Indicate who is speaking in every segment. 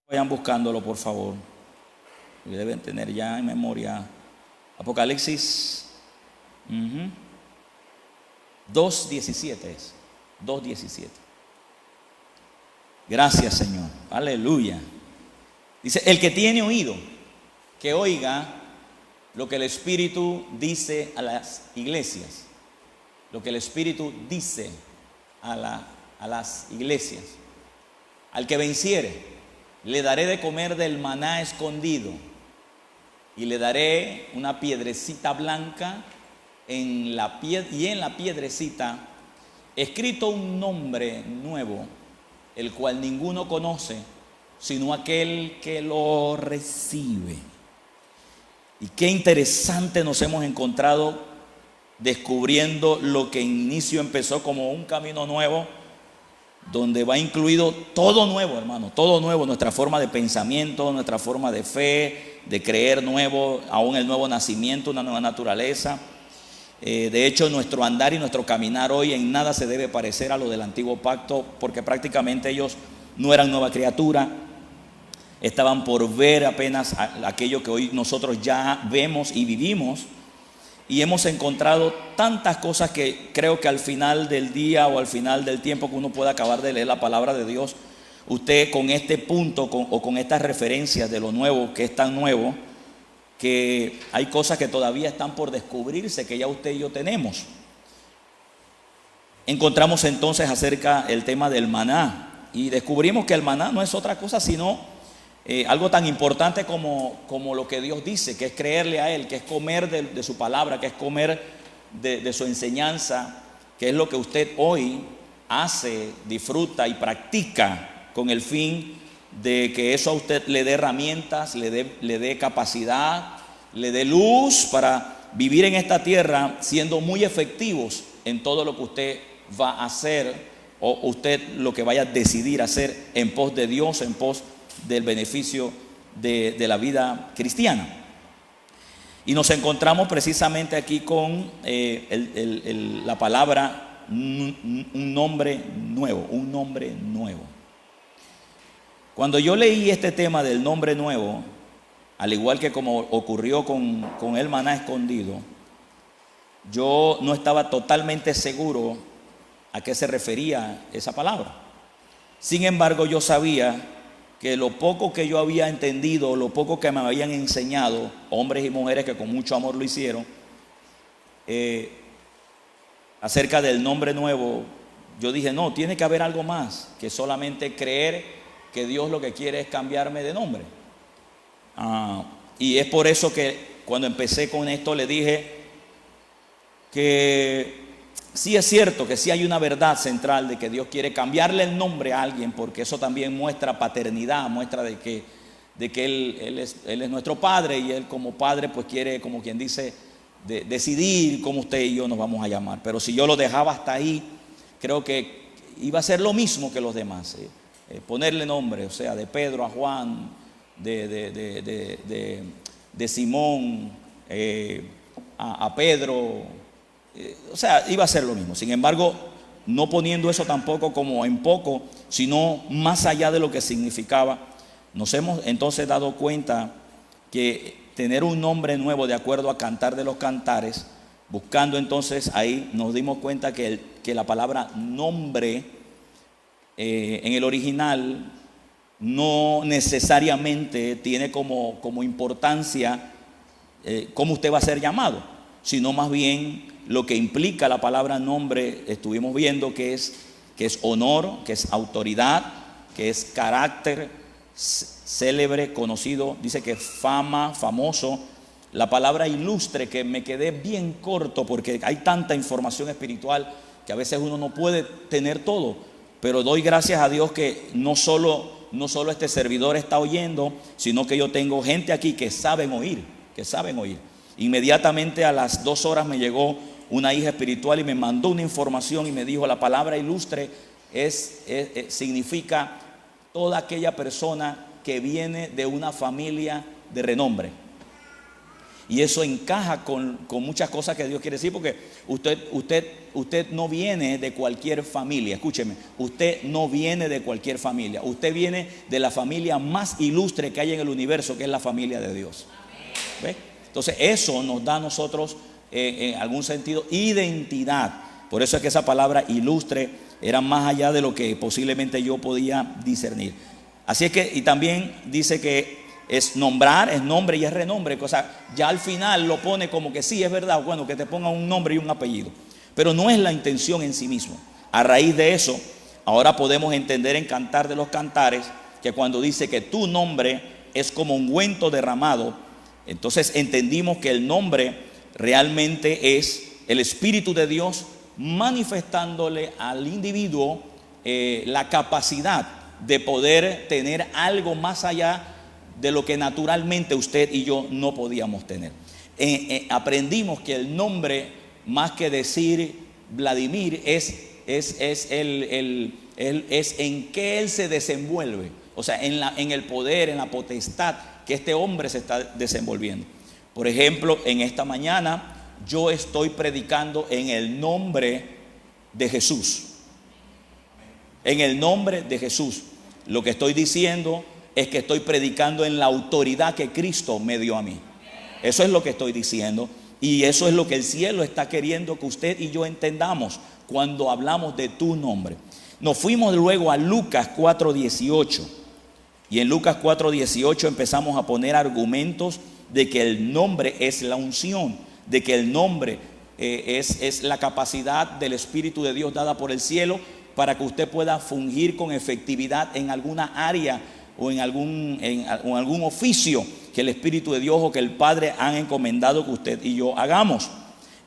Speaker 1: Vayan buscándolo, por favor. Deben tener ya en memoria. Apocalipsis 2:17 es. 2:17. Gracias, Señor. Aleluya. Dice, el que tiene oído, que oiga lo que el Espíritu dice a las iglesias. Lo que el Espíritu dice a las iglesias. Al que venciere, le daré de comer del maná escondido, y le daré una piedrecita blanca y en la piedrecita escrito un nombre nuevo, el cual ninguno conoce, sino aquel que lo recibe. Y qué interesante nos hemos encontrado descubriendo lo que en inicio empezó como un camino nuevo, donde va incluido todo nuevo, hermano, todo nuevo, nuestra forma de pensamiento, nuestra forma de fe, de creer nuevo, aún el nuevo nacimiento, una nueva naturaleza. De hecho, nuestro andar y nuestro caminar hoy en nada se debe parecer a lo del antiguo pacto, porque prácticamente ellos no eran nueva criatura, estaban por ver apenas aquello que hoy nosotros ya vemos y vivimos. Y hemos encontrado tantas cosas que creo que al final del día o al final del tiempo que uno pueda acabar de leer la palabra de Dios, usted con este punto o con estas referencias de lo nuevo, que es tan nuevo, que hay cosas que todavía están por descubrirse, que ya usted y yo tenemos. Encontramos entonces acerca del tema del maná, y descubrimos que el maná no es otra cosa sino algo tan importante como lo que Dios dice, que es creerle a Él, que es comer de su palabra, que es comer de su enseñanza, que es lo que usted hoy hace, disfruta y practica con el fin de que eso a usted le dé herramientas, le dé capacidad, le dé luz para vivir en esta tierra siendo muy efectivos en todo lo que usted va a hacer, o usted lo que vaya a decidir hacer en pos de Dios, en pos del beneficio de la vida cristiana. Y nos encontramos precisamente aquí con la palabra un nombre nuevo, un nombre nuevo. Cuando yo leí este tema del nombre nuevo, al igual que como ocurrió con el maná escondido, yo no estaba totalmente seguro a qué se refería esa palabra. Sin embargo, yo sabía que lo poco que yo había entendido, lo poco que me habían enseñado, hombres y mujeres que con mucho amor lo hicieron, acerca del nombre nuevo, yo dije, no, tiene que haber algo más que solamente creer que Dios lo que quiere es cambiarme de nombre. Y es por eso que cuando empecé con esto le dije que sí es cierto que sí hay una verdad central de que Dios quiere cambiarle el nombre a alguien, porque eso también muestra paternidad, muestra de que Él es nuestro Padre, y Él como Padre pues quiere, como quien dice, decidir cómo usted y yo nos vamos a llamar. Pero si yo lo dejaba hasta ahí, creo que iba a ser lo mismo que los demás, ponerle nombre, o sea, de Pedro a Juan, de Simón a Pedro. O sea, iba a ser lo mismo. Sin embargo, no poniendo eso tampoco como en poco, sino más allá de lo que significaba, nos hemos entonces dado cuenta que tener un nombre nuevo de acuerdo a Cantar de los Cantares, buscando entonces ahí, nos dimos cuenta que la palabra nombre en el original no necesariamente tiene como importancia cómo usted va a ser llamado, sino más bien lo que implica la palabra nombre. Estuvimos viendo que es honor, que es autoridad, que es carácter, célebre, conocido, dice que fama, famoso. La palabra ilustre, que me quedé bien corto porque hay tanta información espiritual que a veces uno no puede tener todo, pero doy gracias a Dios que no solo este servidor está oyendo, sino que yo tengo gente aquí que saben oír, Inmediatamente a las 2 horas me llegó una hija espiritual y me mandó una información y me dijo: la palabra ilustre significa toda aquella persona que viene de una familia de renombre. Y eso encaja con muchas cosas que Dios quiere decir, porque usted usted no viene de cualquier familia. Escúcheme, usted no viene de cualquier familia. Usted viene de la familia más ilustre que hay en el universo, que es la familia de Dios. ¿Ve? Entonces eso nos da a nosotros en algún sentido identidad. Por eso es que esa palabra ilustre era más allá de lo que posiblemente yo podía discernir. Así es que, y también dice que es nombrar, es nombre y es renombre. O sea, ya al final lo pone como que sí, es verdad, bueno, que te ponga un nombre y un apellido. Pero no es la intención en sí mismo. A raíz de eso, ahora podemos entender en Cantar de los Cantares que cuando dice que tu nombre es como ungüento derramado, entonces entendimos que el nombre realmente es el Espíritu de Dios manifestándole al individuo la capacidad de poder tener algo más allá de lo que naturalmente usted y yo no podíamos tener. Aprendimos que el nombre, más que decir Vladimir, es en qué él se desenvuelve. O sea, en el poder, en la potestad que este hombre se está desenvolviendo. Por ejemplo, en esta mañana yo estoy predicando en el nombre de Jesús. En el nombre de Jesús. Lo que estoy diciendo es que estoy predicando en la autoridad que Cristo me dio a mí. Eso es lo que estoy diciendo. Y eso es lo que el cielo está queriendo que usted y yo entendamos cuando hablamos de tu nombre. Nos fuimos luego a Lucas 4:18. Y en Lucas 4:18 empezamos a poner argumentos de que el nombre es la unción, de que el nombre es la capacidad del Espíritu de Dios dada por el cielo para que usted pueda fungir con efectividad en alguna área o en algún oficio que el Espíritu de Dios o que el Padre han encomendado que usted y yo hagamos.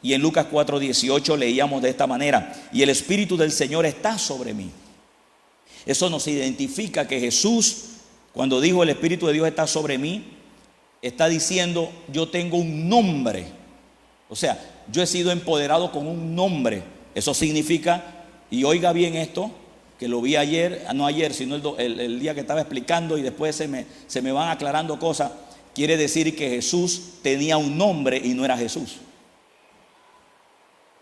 Speaker 1: Y en Lucas 4:18 leíamos de esta manera: y el Espíritu del Señor está sobre mí. Eso nos identifica que Jesús, cuando dijo el Espíritu de Dios está sobre mí, está diciendo yo tengo un nombre. O sea, yo he sido empoderado con un nombre. Eso significa, y oiga bien esto, que lo vi ayer, no ayer, sino el día que estaba explicando y después se me van aclarando cosas. Quiere decir que Jesús tenía un nombre y no era Jesús.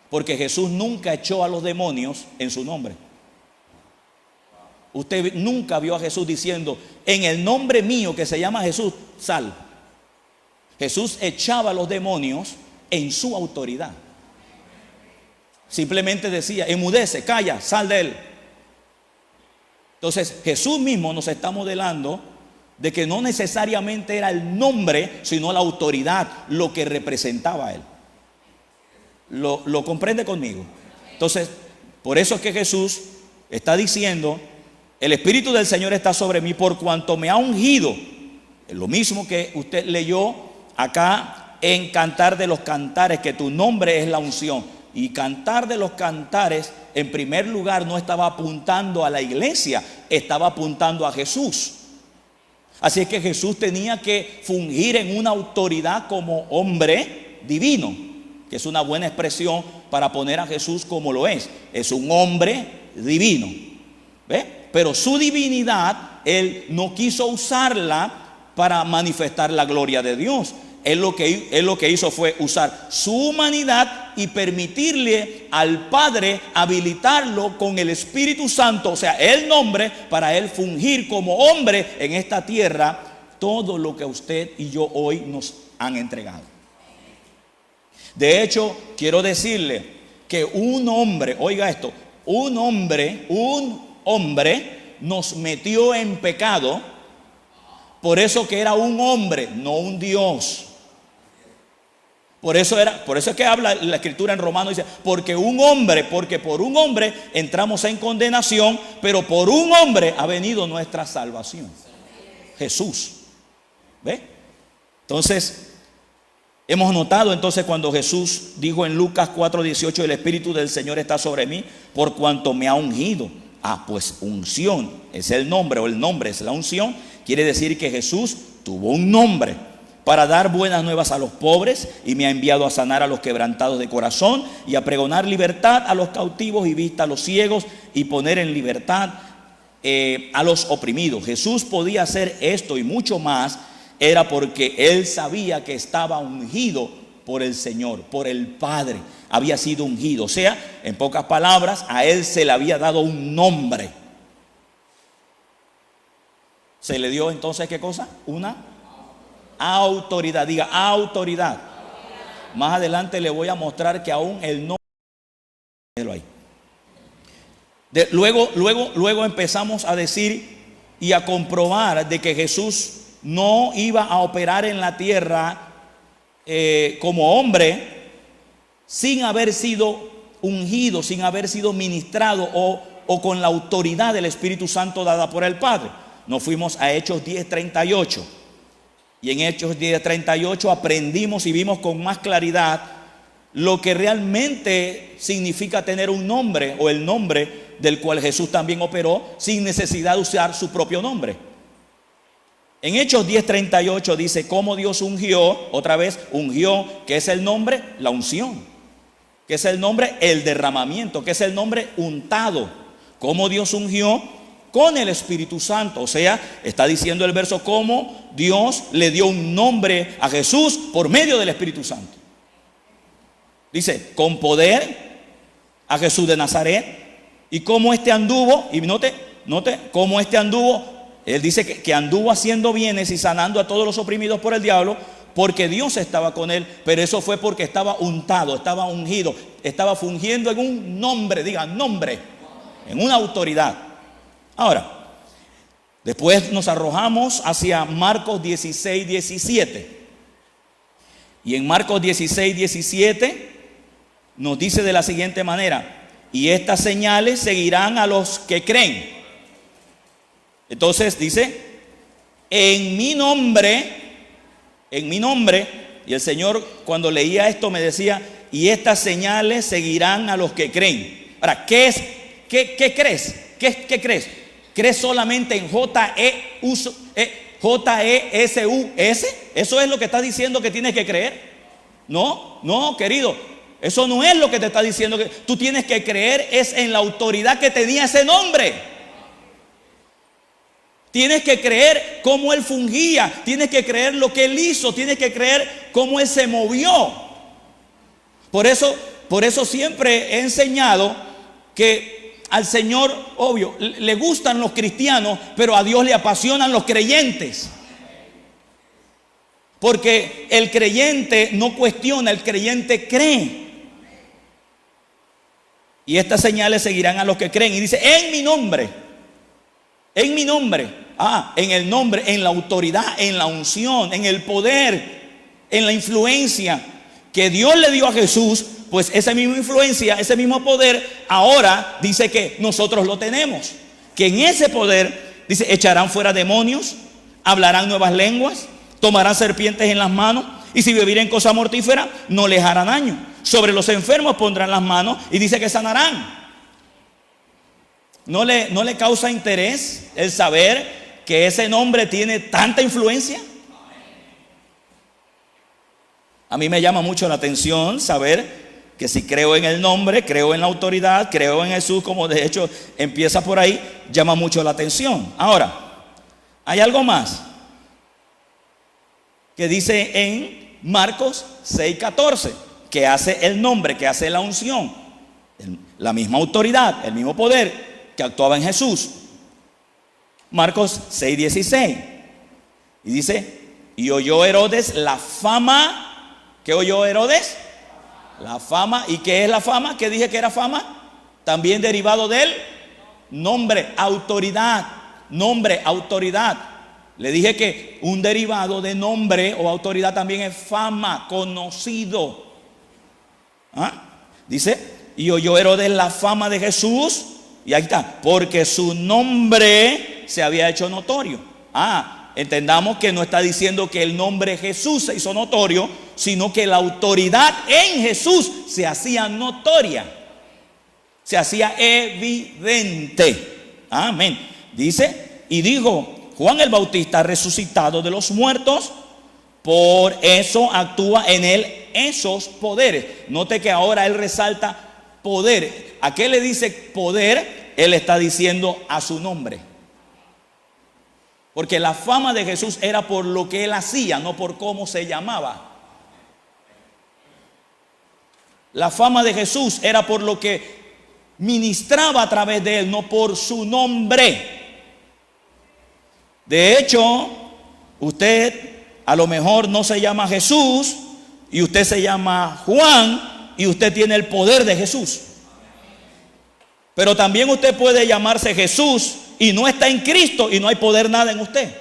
Speaker 1: Porque Jesús nunca echó a los demonios en su nombre. Usted nunca vio a Jesús diciendo en el nombre mío que se llama Jesús, sal. Jesús echaba a los demonios en su autoridad. Simplemente decía, enmudece, calla, sal de él. Entonces Jesús mismo nos está modelando de que no necesariamente era el nombre, sino la autoridad, lo que representaba a él. ¿Lo comprende conmigo? Entonces, por eso es que Jesús está diciendo, el Espíritu del Señor está sobre mí por cuanto me ha ungido. Es lo mismo que usted leyó acá en Cantar de los Cantares, que tu nombre es la unción. Y Cantar de los Cantares, en primer lugar, no estaba apuntando a la iglesia, estaba apuntando a Jesús. Así es que Jesús tenía que fungir en una autoridad como hombre divino, que es una buena expresión para poner a Jesús como lo es. Es un hombre divino. ¿Ve? Pero su divinidad, él no quiso usarla para manifestar la gloria de Dios. Él lo que hizo fue usar su humanidad y permitirle al Padre habilitarlo con el Espíritu Santo, o sea, el nombre, para él fungir como hombre en esta tierra todo lo que usted y yo hoy nos han entregado. De hecho, quiero decirle que un hombre, oiga esto, un hombre nos metió en pecado, por eso que era un hombre, no un Dios. Por eso es que habla la Escritura en Romanos, dice, porque por un hombre entramos en condenación, pero por un hombre ha venido nuestra salvación. Jesús. ¿Ve? Entonces, hemos notado entonces cuando Jesús dijo en Lucas 4:18, el Espíritu del Señor está sobre mí por cuanto me ha ungido. Pues unción es el nombre, o el nombre es la unción. Quiere decir que Jesús tuvo un nombre para dar buenas nuevas a los pobres, y me ha enviado a sanar a los quebrantados de corazón y a pregonar libertad a los cautivos y vista a los ciegos, y poner en libertad a los oprimidos. Jesús podía hacer esto y mucho más, era porque él sabía que estaba ungido por el Señor, por el Padre. Había sido ungido. O sea, en pocas palabras, a él se le había dado un nombre. Se le dio entonces, ¿qué cosa? Una autoridad. Diga, autoridad. Más adelante le voy a mostrar que aún el nombre. Ahí. Luego empezamos a decir y a comprobar de que Jesús no iba a operar en la tierra como hombre sin haber sido ungido, sin haber sido ministrado o con la autoridad del Espíritu Santo dada por el Padre. Nos fuimos a Hechos 10:38 y en Hechos 10:38 aprendimos y vimos con más claridad lo que realmente significa tener un nombre, o el nombre del cual Jesús también operó sin necesidad de usar su propio nombre. En Hechos 10:38 dice cómo Dios ungió, otra vez ungió, que es el nombre, la unción, que es el nombre, el derramamiento, que es el nombre untado, cómo Dios ungió con el Espíritu Santo. O sea, está diciendo el verso cómo Dios le dio un nombre a Jesús por medio del Espíritu Santo. Dice, con poder a Jesús de Nazaret, y cómo este anduvo, y note cómo este anduvo. Él dice que anduvo haciendo bienes y sanando a todos los oprimidos por el diablo, porque Dios estaba con él, pero eso fue porque estaba untado, estaba ungido, estaba fungiendo en un nombre, diga nombre, en una autoridad. Ahora, después nos arrojamos hacia Marcos 16:17. Y en Marcos 16:17 nos dice de la siguiente manera: y estas señales seguirán a los que creen. Entonces dice, en mi nombre, y el Señor cuando leía esto me decía, y estas señales seguirán a los que creen. Ahora, ¿qué crees? ¿Qué crees? ¿Crees solamente en J-E-S-U-S? ¿Eso es lo que está diciendo que tienes que creer? No, querido, eso no es lo que te está diciendo. Que tú tienes que creer es en la autoridad que tenía ese nombre. Tienes que creer cómo él fungía, tienes que creer lo que él hizo, tienes que creer cómo él se movió. Por eso siempre he enseñado que al Señor, obvio, le gustan los cristianos, pero a Dios le apasionan los creyentes. Porque el creyente no cuestiona, el creyente cree. Y estas señales seguirán a los que creen. Y dice, en mi nombre, en el nombre, en la autoridad, en la unción, en el poder, en la influencia que Dios le dio a Jesús. Pues esa misma influencia, ese mismo poder, ahora dice que nosotros lo tenemos. Que en ese poder, dice, echarán fuera demonios, hablarán nuevas lenguas, tomarán serpientes en las manos, y si bebieren cosa mortífera, no les hará daño. Sobre los enfermos pondrán las manos y dice que sanarán. ¿No le causa interés el saber que ese nombre tiene tanta influencia? A mí me llama mucho la atención saber que si creo en el nombre, creo en la autoridad, creo en Jesús, como de hecho empieza por ahí, llama mucho la atención. Ahora, hay algo más que dice en Marcos 6:14, que hace el nombre, que hace la unción, la misma autoridad, el mismo poder que actuaba en Jesús. Marcos 6:16, y dice, y oyó Herodes la fama. ¿Qué oyó Herodes? La fama. ¿Y qué es la fama? ¿Qué dije que era fama? También derivado del nombre, autoridad. Nombre, autoridad. Le dije que un derivado de nombre o autoridad también es fama, conocido. Dice, y oyó Herodes la fama de Jesús. Y ahí está, porque su nombre se había hecho notorio. Entendamos que no está diciendo que el nombre Jesús se hizo notorio, sino que la autoridad en Jesús se hacía notoria, se hacía evidente. Amén. Dice, y dijo, Juan el Bautista resucitado de los muertos, por eso actúa en él esos poderes. Note que ahora él resalta poder. ¿A qué le dice poder? Él está diciendo a su nombre. Porque la fama de Jesús era por lo que él hacía, no por cómo se llamaba. La fama de Jesús era por lo que ministraba a través de él, no por su nombre. De hecho, usted a lo mejor no se llama Jesús y usted se llama Juan y usted tiene el poder de Jesús. Pero también usted puede llamarse Jesús y no está en Cristo y no hay poder nada en usted.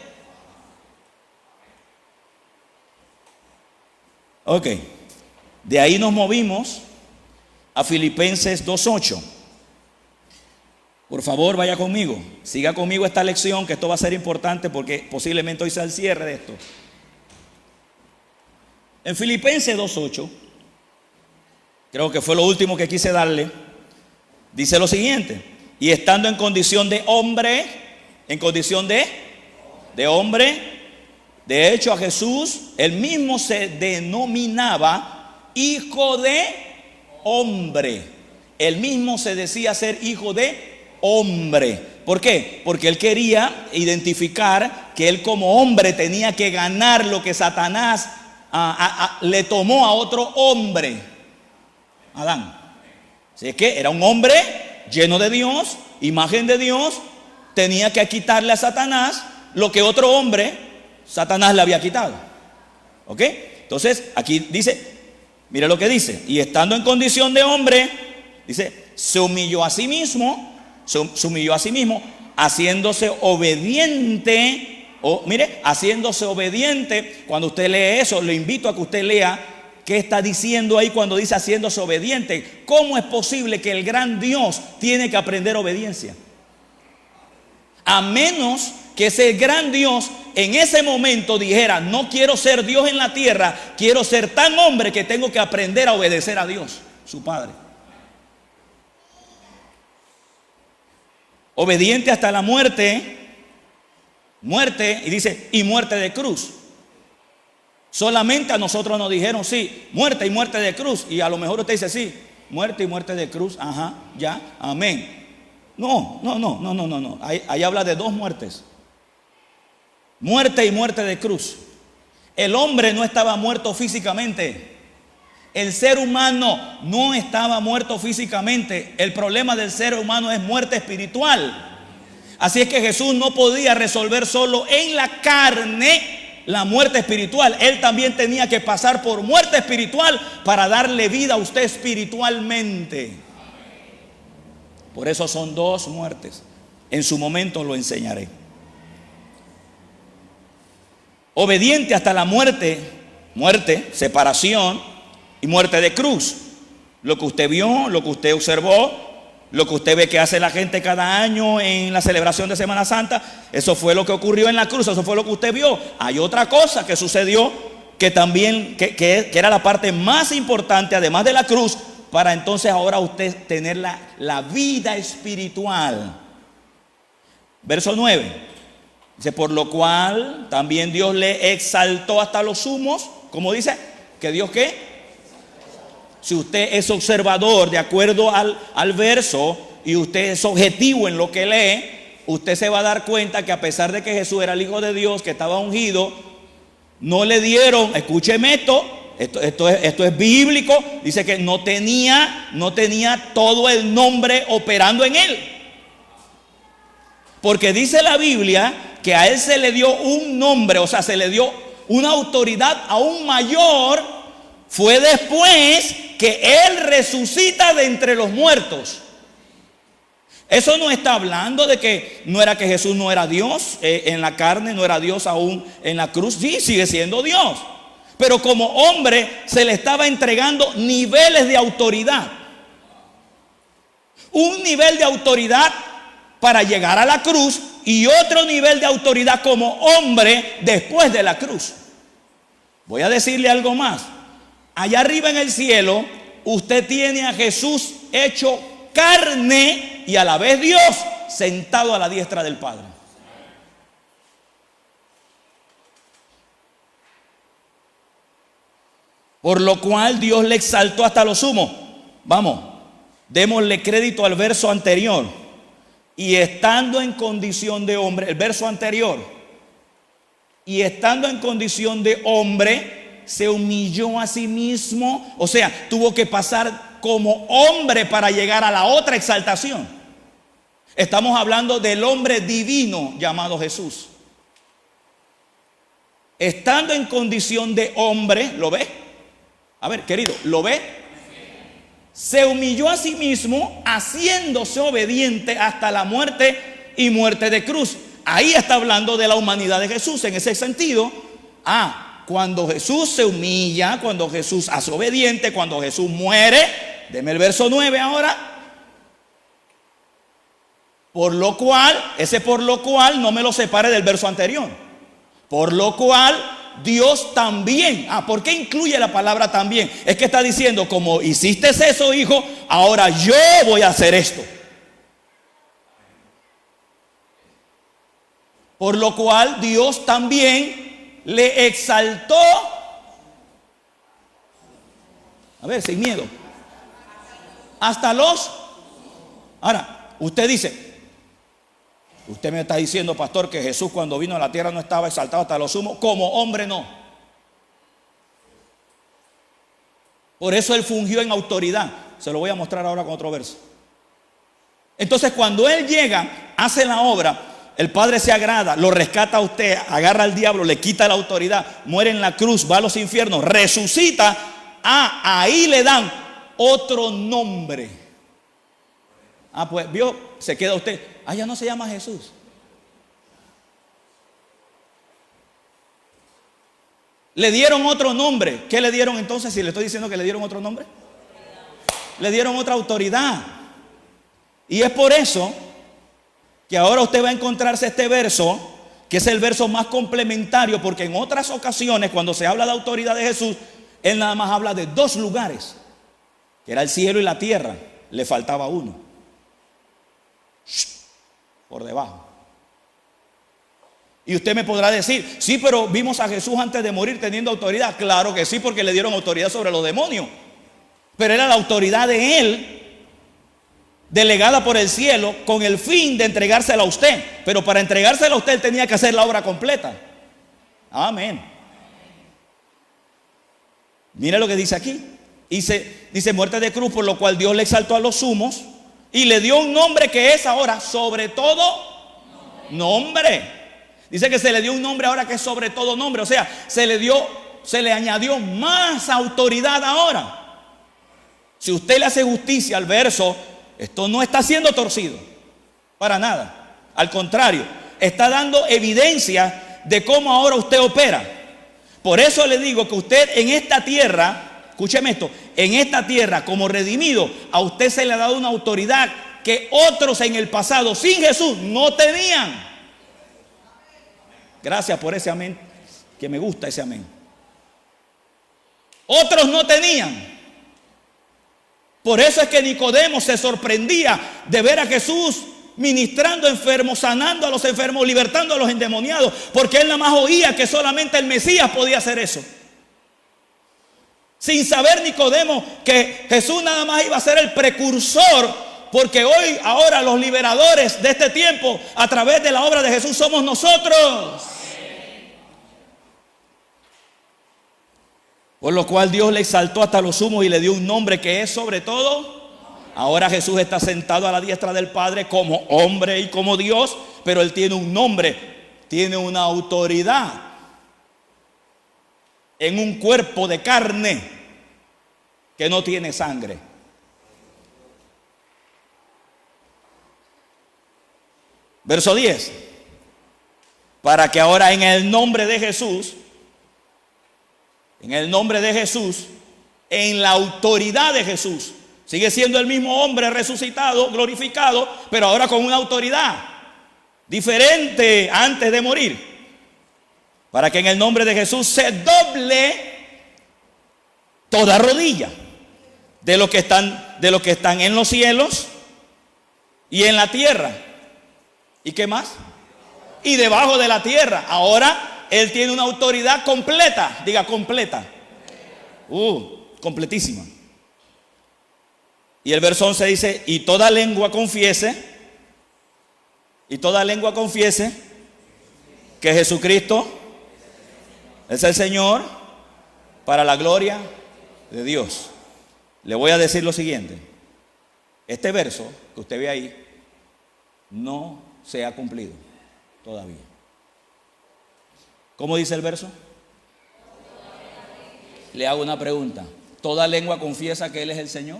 Speaker 1: Ok, de ahí nos movimos a Filipenses 2:8. Por favor, vaya conmigo, siga conmigo esta lección, que esto va a ser importante porque posiblemente hoy sea el cierre de esto. En Filipenses 2:8, creo que fue lo último que quise darle, dice lo siguiente: y estando en condición de hombre, en condición de hombre, de hecho a Jesús, él mismo se denominaba hijo de hombre. Él mismo se decía ser hijo de hombre. ¿Por qué? Porque él quería identificar que él como hombre tenía que ganar lo que Satanás le tomó a otro hombre, Adán. Así es que era un hombre lleno de Dios, imagen de Dios, tenía que quitarle a Satanás lo que otro hombre, Satanás, le había quitado. ¿Ok? Entonces aquí dice, mire lo que dice: y estando en condición de hombre, dice, se humilló a sí mismo, haciéndose obediente. Mire, haciéndose obediente. Cuando usted lee eso, le invito a que usted lea qué está diciendo ahí cuando dice haciéndose obediente. ¿Cómo es posible que el gran Dios tiene que aprender obediencia? A menos que ese gran Dios en ese momento dijera: no quiero ser Dios en la tierra, quiero ser tan hombre que tengo que aprender a obedecer a Dios, su Padre. Obediente hasta la muerte, y dice, y muerte de cruz. Solamente a nosotros nos dijeron, sí, muerte y muerte de cruz. Y a lo mejor usted dice, sí, muerte y muerte de cruz, ajá, ya, amén. No. Ahí habla de dos muertes: muerte y muerte de cruz. El hombre no estaba muerto físicamente. El ser humano no estaba muerto físicamente. El problema del ser humano es muerte espiritual. Así es que Jesús no podía resolver solo en la carne la muerte espiritual. Él también tenía que pasar por muerte espiritual para darle vida a usted espiritualmente. Por eso son dos muertes. En su momento lo enseñaré. Obediente hasta la muerte, separación y muerte de cruz. Lo que usted vio, lo que usted observó, lo que usted ve que hace la gente cada año en la celebración de Semana Santa, eso fue lo que ocurrió en la cruz, eso fue lo que usted vio. Hay otra cosa que sucedió que también, que era la parte más importante, además de la cruz, para entonces ahora usted tener la vida espiritual. Verso 9, dice, por lo cual también Dios le exaltó hasta los sumos. ¿Cómo dice? ¿Que Dios qué? Si usted es observador de acuerdo al verso y usted es objetivo en lo que lee, usted se va a dar cuenta que a pesar de que Jesús era el Hijo de Dios, que estaba ungido, no le dieron, escúcheme esto es bíblico, dice que no tenía todo el nombre operando en él. Porque dice la Biblia que a él se le dio un nombre, o sea, se le dio una autoridad aún mayor. Fue después que él resucita de entre los muertos. Eso no está hablando de que no era que Jesús no era Dios en la carne, no era Dios aún en la cruz. Sí, sigue siendo Dios. Pero como hombre se le estaba entregando niveles de autoridad. Un nivel de autoridad para llegar a la cruz y otro nivel de autoridad como hombre después de la cruz. Voy a decirle algo más. Allá arriba en el cielo, usted tiene a Jesús hecho carne y a la vez Dios sentado a la diestra del Padre. Por lo cual Dios le exaltó hasta lo sumo. Vamos, démosle crédito al verso anterior. Y estando en condición de hombre, el verso anterior, y estando en condición de hombre, se humilló a sí mismo, o sea, tuvo que pasar como hombre para llegar a la otra exaltación. Estamos hablando del hombre divino llamado Jesús. Estando en condición de hombre, ¿lo ve? A ver, querido, ¿lo ve? Se humilló a sí mismo, haciéndose obediente hasta la muerte y muerte de cruz. Ahí está hablando de la humanidad de Jesús en ese sentido. Cuando Jesús se humilla, cuando Jesús hace obediente, cuando Jesús muere. Deme el verso 9 ahora. Por lo cual no me lo separe del verso anterior. Por lo cual Dios también. ¿Por qué incluye la palabra también? Es que está diciendo, como hiciste eso, hijo, ahora yo voy a hacer esto. Por lo cual Dios también le exaltó. A ver, sin miedo. Hasta los. Ahora, usted dice, usted me está diciendo, pastor, que Jesús cuando vino a la tierra no estaba exaltado hasta lo sumo. Como hombre no. Por eso Él fungió en autoridad. Se lo voy a mostrar ahora con otro verso. Entonces cuando Él llega, hace la obra, el Padre se agrada, lo rescata a usted, agarra al diablo, le quita la autoridad, muere en la cruz, va a los infiernos, resucita. Ahí le dan otro nombre. Pues vio, se queda usted. Ya no se llama Jesús. Le dieron otro nombre. ¿Qué le dieron entonces si le estoy diciendo que le dieron otro nombre? Le dieron otra autoridad. Y es por eso que ahora usted va a encontrarse este verso, que es el verso más complementario, porque en otras ocasiones cuando se habla de autoridad de Jesús, Él nada más habla de dos lugares, que era el cielo y la tierra. Le faltaba uno por debajo. Y usted me podrá decir, sí, pero vimos a Jesús antes de morir teniendo autoridad. Claro que sí, porque le dieron autoridad sobre los demonios. Pero era la autoridad de Él, delegada por el cielo, con el fin de entregársela a usted. Pero para entregársela a usted, Él tenía que hacer la obra completa. Amén. Mire lo que dice aquí. Dice muerte de cruz, por lo cual Dios le exaltó a los sumos y le dio un nombre que es ahora sobre todo nombre. Dice que se le dio un nombre ahora que es sobre todo nombre. O sea, se le añadió más autoridad ahora. Si usted le hace justicia al verso, esto no está siendo torcido para nada. Al contrario, está dando evidencia de cómo ahora usted opera. Por eso le digo que usted en esta tierra, escúcheme esto, en esta tierra como redimido, a usted se le ha dado una autoridad que otros en el pasado sin Jesús no tenían. Gracias por ese amén, que me gusta ese amén. Otros no tenían. Por eso es que Nicodemo se sorprendía de ver a Jesús ministrando enfermos, sanando a los enfermos, libertando a los endemoniados, porque él nada más oía que solamente el Mesías podía hacer eso. Sin saber Nicodemo que Jesús nada más iba a ser el precursor, porque ahora los liberadores de este tiempo a través de la obra de Jesús somos nosotros. Por lo cual Dios le exaltó hasta lo sumo y le dio un nombre que es sobre todo. Ahora Jesús está sentado a la diestra del Padre como hombre y como Dios, pero Él tiene un nombre, tiene una autoridad en un cuerpo de carne que no tiene sangre. Verso 10. Para que ahora en el nombre de Jesús, en la autoridad de Jesús, sigue siendo el mismo hombre resucitado, glorificado, pero ahora con una autoridad diferente antes de morir. Para que en el nombre de Jesús se doble toda rodilla de los que están en los cielos y en la tierra. ¿Y qué más? Y debajo de la tierra. Ahora Él tiene una autoridad completa. Diga completa. Completísima. Y el verso 11 dice, y toda lengua confiese que Jesucristo es el Señor, para la gloria de Dios. Le voy a decir lo siguiente. Este verso que usted ve ahí no se ha cumplido todavía. ¿Cómo dice el verso? Le hago una pregunta. ¿Toda lengua confiesa que Él es el Señor?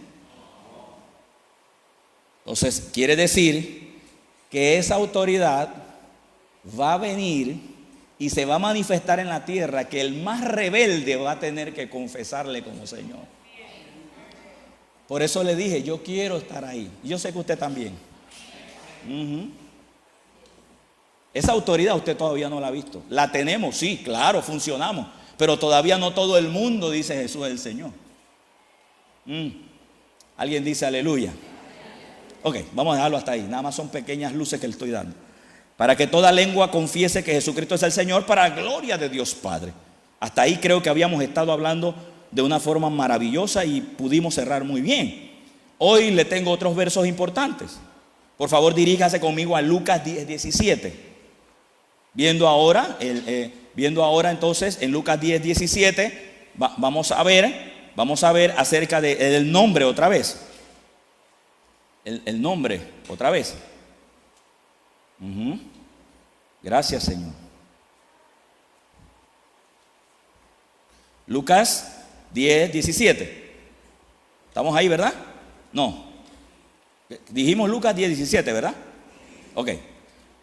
Speaker 1: Entonces, quiere decir que esa autoridad va a venir y se va a manifestar en la tierra, que el más rebelde va a tener que confesarle como Señor. Por eso le dije, yo quiero estar ahí. Yo sé que usted también. Esa autoridad usted todavía no la ha visto. La tenemos, sí, claro, funcionamos. Pero todavía no todo el mundo dice Jesús es el Señor. Alguien dice aleluya. Ok, vamos a dejarlo hasta ahí. Nada más son pequeñas luces que le estoy dando. Para que toda lengua confiese que Jesucristo es el Señor, para la gloria de Dios Padre. Hasta ahí creo que habíamos estado hablando de una forma maravillosa y pudimos cerrar muy bien. Hoy le tengo otros versos importantes. Por favor, diríjase conmigo a Lucas 10:17. Viendo ahora entonces en Lucas 10:17, vamos a ver acerca del nombre otra vez. El nombre otra vez. Gracias, Señor. Lucas 10:17. ¿Estamos ahí, verdad? No. Dijimos Lucas 10:17, ¿verdad? Ok.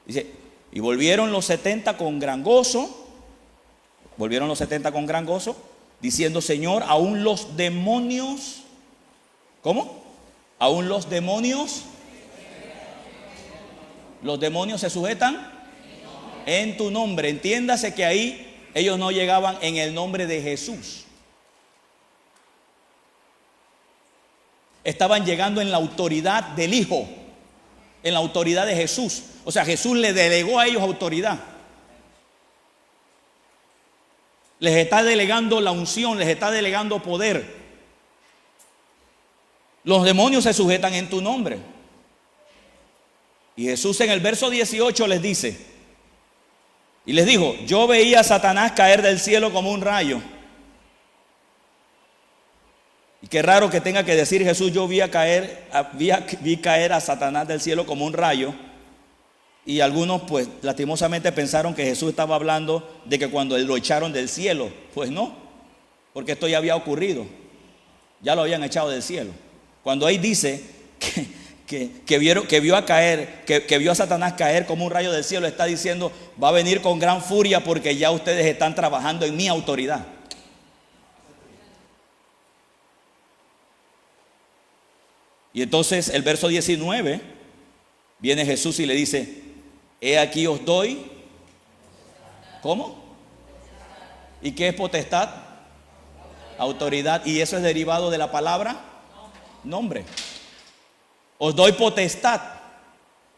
Speaker 1: Dice, y volvieron los 70 con gran gozo. Volvieron los 70 con gran gozo, diciendo, Señor, aún los demonios. ¿Cómo? Aún los demonios. Los demonios se sujetan en tu nombre. Entiéndase que ahí ellos no llegaban en el nombre de Jesús. Estaban llegando en la autoridad del Hijo, en la autoridad de Jesús. O sea, Jesús le delegó a ellos autoridad. Les está delegando la unción, les está delegando poder. Los demonios se sujetan en tu nombre. Y Jesús en el verso 18 les dice, y les dijo, yo veía a Satanás caer del cielo como un rayo. Y qué raro que tenga que decir Jesús, yo vi caer a Satanás del cielo como un rayo. Y algunos pues lastimosamente pensaron que Jesús estaba hablando de que cuando él lo echaron del cielo. Pues no, porque esto ya había ocurrido. Ya lo habían echado del cielo. Cuando ahí dice que vio a Satanás caer como un rayo del cielo, está diciendo, va a venir con gran furia porque ya ustedes están trabajando en mi autoridad. Y entonces el verso 19, viene Jesús y le dice, he aquí os doy, ¿cómo? ¿Y qué es potestad? Autoridad. Y eso es derivado de la palabra nombre. Os doy potestad.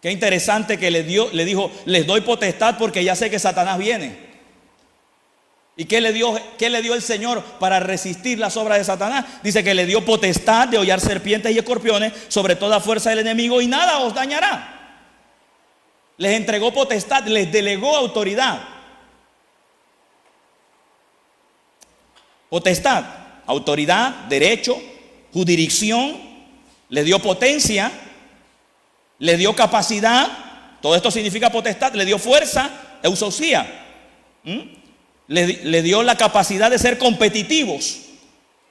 Speaker 1: Qué interesante que le dijo, les doy potestad porque ya sé que Satanás viene. ¿Y qué le dio el Señor para resistir las obras de Satanás? Dice que le dio potestad de hollar serpientes y escorpiones sobre toda fuerza del enemigo y nada os dañará. Les entregó potestad, les delegó autoridad. Potestad, autoridad, derecho, jurisdicción, le dio potencia, le dio capacidad. Todo esto significa potestad, le dio fuerza, eusosía. Le dio la capacidad de ser competitivos.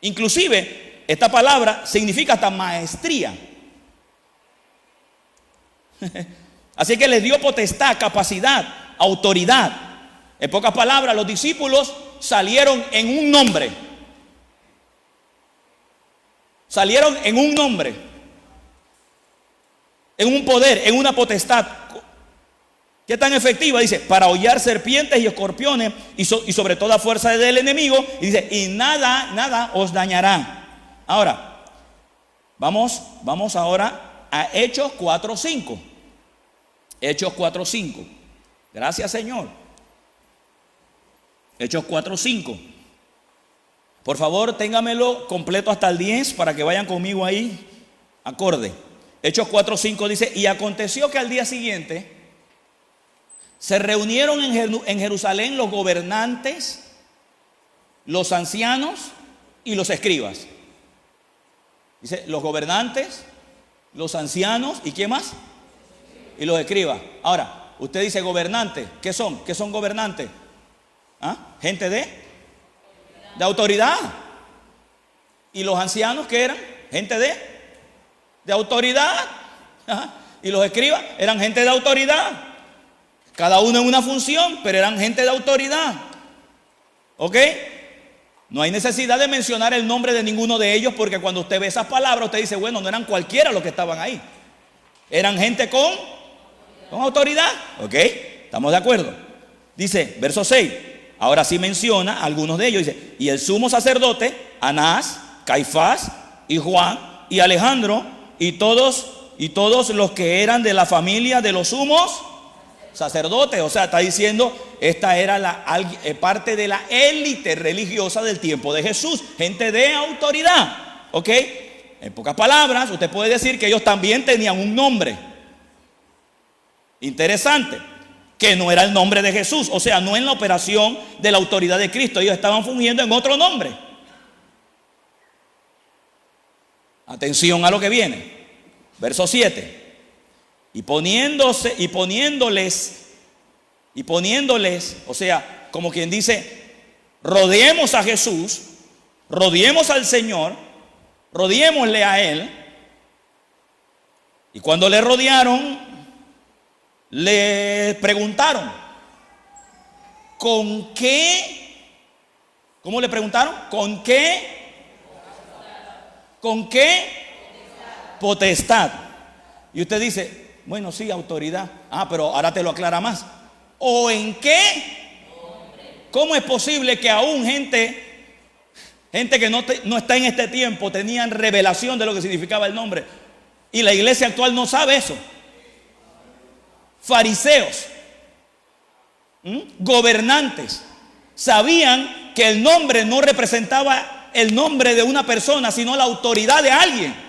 Speaker 1: Inclusive esta palabra significa hasta maestría. Así que les dio potestad, capacidad, autoridad. En pocas palabras, los discípulos salieron en un nombre. Salieron en un nombre, en un poder, en una potestad. ¿Qué tan efectiva? Dice, para hollar serpientes y escorpiones y sobre toda fuerza del enemigo. Y dice, y nada os dañará. Ahora, vamos ahora a Hechos 4:5. Hechos 4:5. Gracias, Señor. Hechos 4:5. Por favor, téngamelo completo hasta el 10 para que vayan conmigo ahí, acorde. Hechos 4:5 dice, y aconteció que al día siguiente se reunieron en Jerusalén los gobernantes los ancianos y los escribas. Dice, los gobernantes, los ancianos, ¿y quién más? Y los escribas. Ahora, usted dice gobernantes, ¿qué son? ¿Qué son gobernantes? ¿Ah? Gente de autoridad. ¿Y los ancianos qué eran? Gente de autoridad. Ajá. Y los escribas eran gente de autoridad. Cada uno en una función, pero eran gente de autoridad. ¿Ok? No hay necesidad de mencionar el nombre de ninguno de ellos, porque cuando usted ve esas palabras, usted dice, bueno, no eran cualquiera los que estaban ahí. Eran gente con autoridad. ¿Ok? ¿Estamos de acuerdo? Dice, verso 6. Ahora sí menciona a algunos de ellos. Dice, y el sumo sacerdote, Anás, Caifás y Juan y Alejandro y todos los que eran de la familia de los sumos sacerdotes. O sea, está diciendo, esta era parte de la élite religiosa del tiempo de Jesús, gente de autoridad. ¿Ok? En pocas palabras, usted puede decir que ellos también tenían un nombre. Interesante, que no era el nombre de Jesús, o sea, no en la operación de la autoridad de Cristo. Ellos estaban fungiendo en otro nombre. Atención a lo que viene. Verso 7. Y poniéndoles, o sea, como quien dice, rodeemos a Jesús, rodeemos al Señor, rodeémosle a Él. Y cuando le rodearon, le preguntaron, ¿con qué? ¿Cómo le preguntaron? ¿Con qué? ¿Con qué? Potestad. Y usted dice, bueno, sí, autoridad. Ah, pero ahora te lo aclara más. ¿O en qué? ¿Cómo es posible que aún gente que no está en este tiempo tenían revelación de lo que significaba el nombre? Y la iglesia actual no sabe eso. Fariseos, gobernantes, sabían que el nombre no representaba el nombre de una persona, sino la autoridad de alguien.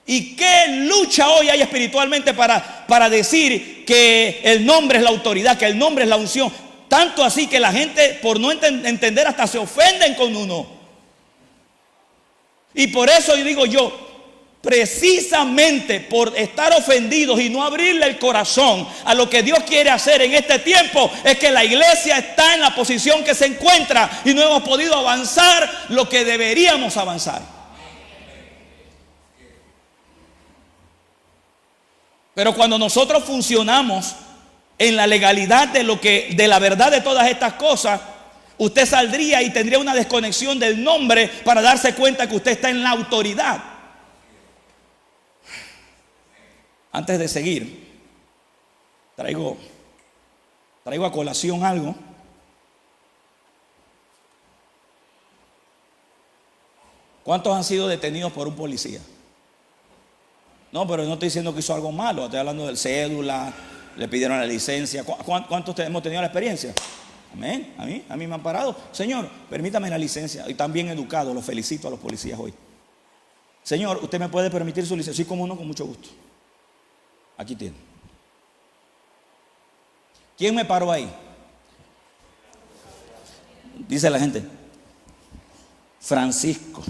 Speaker 1: ¿Y qué lucha hoy hay espiritualmente para decir que el nombre es la autoridad, que el nombre es la unción? Tanto así que la gente, por no entender, hasta se ofenden con uno. Y por eso digo yo, precisamente por estar ofendidos y no abrirle el corazón a lo que Dios quiere hacer en este tiempo, es que la iglesia está en la posición que se encuentra y no hemos podido avanzar lo que deberíamos avanzar. Pero cuando nosotros funcionamos en la legalidad de la verdad de todas estas cosas, usted saldría y tendría una desconexión del nombre para darse cuenta que usted está en la autoridad. Antes de seguir, traigo a colación algo. ¿Cuántos han sido detenidos por un policía? No, pero no estoy diciendo que hizo algo malo, estoy hablando del cédula, le pidieron la licencia. ¿Cuántos hemos tenido la experiencia? Amén. A mí me han parado. Señor, permítame la licencia. Y también educado, los felicito a los policías hoy. Señor, ¿usted me puede permitir su licencia? Sí, como no, con mucho gusto. Aquí tiene. ¿Quién me paró ahí? Dice la gente, Francisco.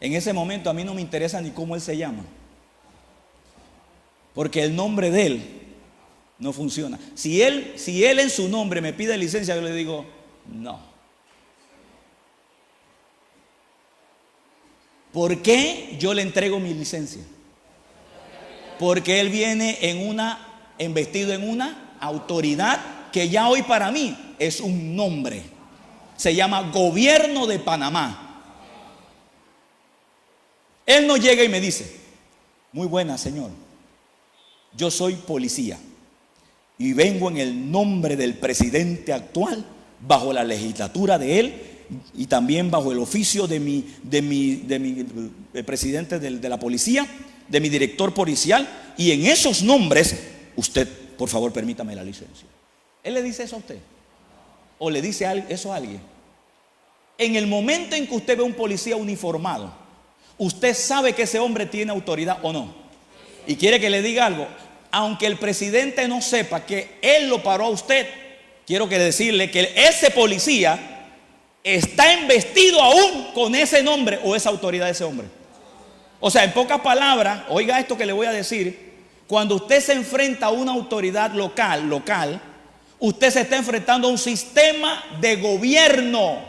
Speaker 1: En ese momento a mí no me interesa ni cómo él se llama, porque el nombre de él no funciona. Si él en su nombre me pide licencia, yo le digo no. ¿Por qué yo le entrego mi licencia? Porque él viene vestido en una autoridad que ya hoy para mí es un nombre. Se llama Gobierno de Panamá. Él no llega y me dice, muy buena, señor, yo soy policía y vengo en el nombre del presidente actual, bajo la legislatura de él y también bajo el oficio de mi presidente de la policía, de mi director policial, y en esos nombres, usted, por favor, permítame la licencia. ¿Él le dice eso a usted? ¿O le dice eso a alguien? En el momento en que usted ve a un policía uniformado, usted sabe que ese hombre tiene autoridad o no. Y quiere que le diga algo, aunque el presidente no sepa que él lo paró a usted, quiero que decirle que ese policía está investido aún con ese nombre o esa autoridad de ese hombre. O sea, en pocas palabras, oiga esto que le voy a decir: cuando usted se enfrenta a una autoridad local, usted se está enfrentando a un sistema de gobierno.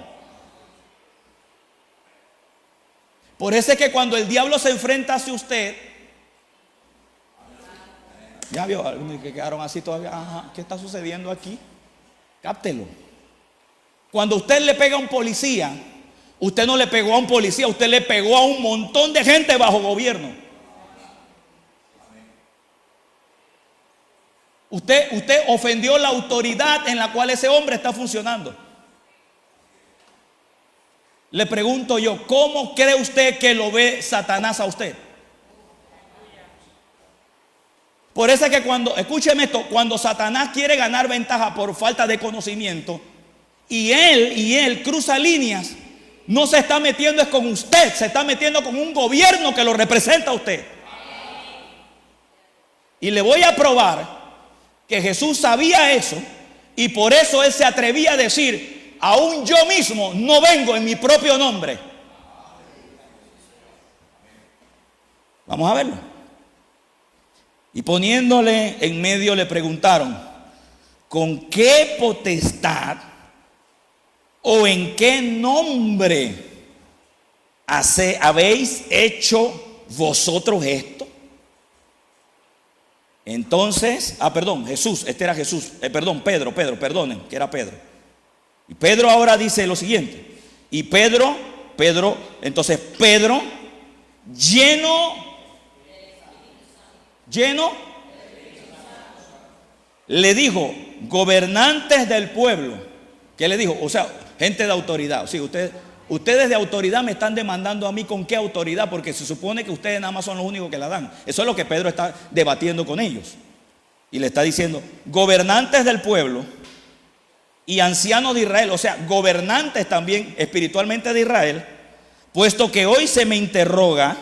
Speaker 1: Por eso es que cuando el diablo se enfrenta hacia usted, ya vio, algunos que quedaron así todavía, ajá, ¿qué está sucediendo aquí? Cáptelo. Cuando usted le pega a un policía, usted no le pegó a un policía, usted le pegó a un montón de gente bajo gobierno. Usted ofendió la autoridad en la cual ese hombre está funcionando. Le pregunto yo, ¿cómo cree usted que lo ve Satanás a usted? Por eso es que escúcheme esto, cuando Satanás quiere ganar ventaja por falta de conocimiento, y él cruza líneas, no se está metiendo es con usted, se está metiendo con un gobierno que lo representa a usted. Y le voy a probar que Jesús sabía eso, y por eso él se atrevía a decir: aún yo mismo no vengo en mi propio nombre. Vamos a verlo. Y poniéndole en medio le preguntaron: ¿con qué potestad o en qué nombre habéis hecho vosotros esto? Entonces, Jesús, este era Jesús, Pedro, perdonen, que era Pedro. Y Pedro ahora dice lo siguiente. Y Pedro, lleno, le dijo: gobernantes del pueblo. ¿Qué le dijo? O sea, gente de autoridad. Sí, ustedes de autoridad me están demandando a mí con qué autoridad, porque se supone que ustedes nada más son los únicos que la dan. Eso es lo que Pedro está debatiendo con ellos. Y le está diciendo: gobernantes del pueblo y ancianos de Israel, o sea, gobernantes también espiritualmente de Israel, puesto que hoy se me interroga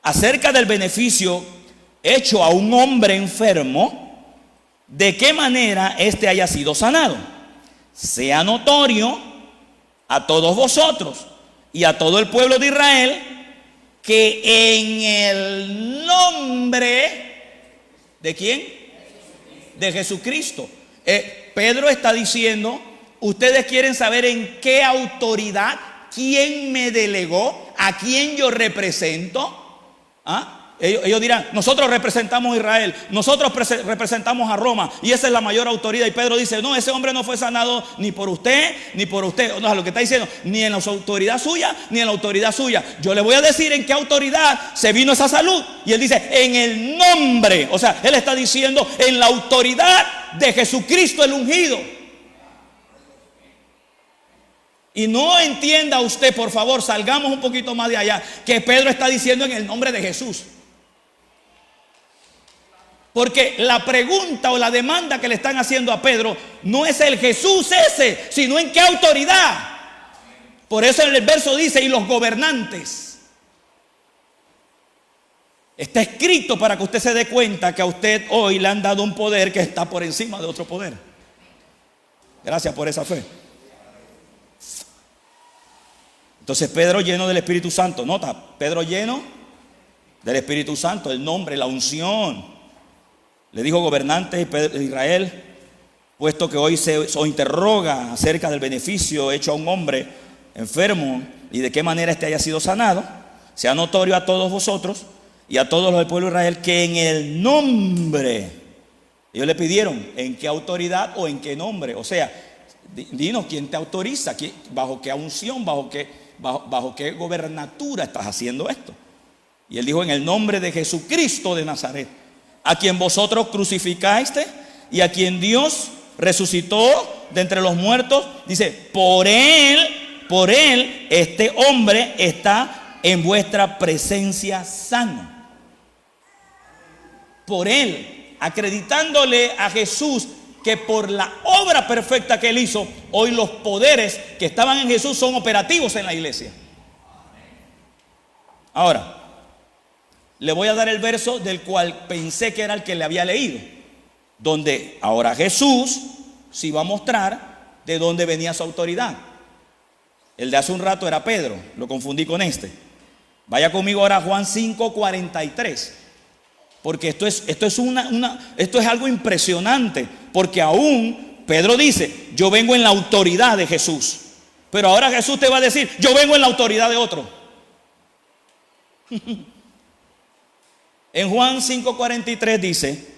Speaker 1: acerca del beneficio hecho a un hombre enfermo, de qué manera éste haya sido sanado. Sea notorio a todos vosotros y a todo el pueblo de Israel que en el nombre ¿de quién? De Jesucristo. Pedro está diciendo: ustedes quieren saber en qué autoridad, quién me delegó, a quién yo represento. Ellos dirán: nosotros representamos a Israel, nosotros representamos a Roma, y esa es la mayor autoridad. Y Pedro dice: no, ese hombre no fue sanado ni por usted, ni por usted. No, lo que está diciendo, ni en la autoridad suya, ni en la autoridad suya. Yo le voy a decir en qué autoridad se vino esa salud. Y él dice: en el nombre. O sea, él está diciendo en la autoridad de Jesucristo el ungido. Y no entienda usted, por favor, salgamos un poquito más de allá, que Pedro está diciendo en el nombre de Jesús. Porque la pregunta o la demanda que le están haciendo a Pedro no es el Jesús ese, sino en qué autoridad. Por eso en el verso dice: y los gobernantes. Está escrito para que usted se dé cuenta que a usted hoy le han dado un poder que está por encima de otro poder. Gracias por esa fe. Entonces Pedro, lleno del Espíritu Santo, nota, Pedro lleno del Espíritu Santo, el nombre, la unción. Le dijo: gobernantes de Israel, puesto que hoy se interroga acerca del beneficio hecho a un hombre enfermo y de qué manera éste haya sido sanado, sea notorio a todos vosotros y a todos los del pueblo de Israel que en el nombre. Ellos le pidieron: ¿en qué autoridad o en qué nombre? O sea, dinos quién te autoriza, bajo qué unción, bajo qué gobernatura estás haciendo esto. Y él dijo: en el nombre de Jesucristo de Nazaret, a quien vosotros crucificaste y a quien Dios resucitó de entre los muertos. Dice: por él este hombre está en vuestra presencia sano. Por él, acreditándole a Jesús que por la obra perfecta que él hizo, hoy los poderes que estaban en Jesús son operativos en la iglesia. Ahora, le voy a dar el verso del cual pensé que era el que le había leído, donde ahora Jesús sí va a mostrar de dónde venía su autoridad. El de hace un rato era Pedro, lo confundí con este. Vaya conmigo ahora a Juan 5:43. Porque esto es algo impresionante. Porque aún Pedro dice, yo vengo en la autoridad de Jesús. Pero ahora Jesús te va a decir, yo vengo en la autoridad de otro. En Juan 5:43 dice,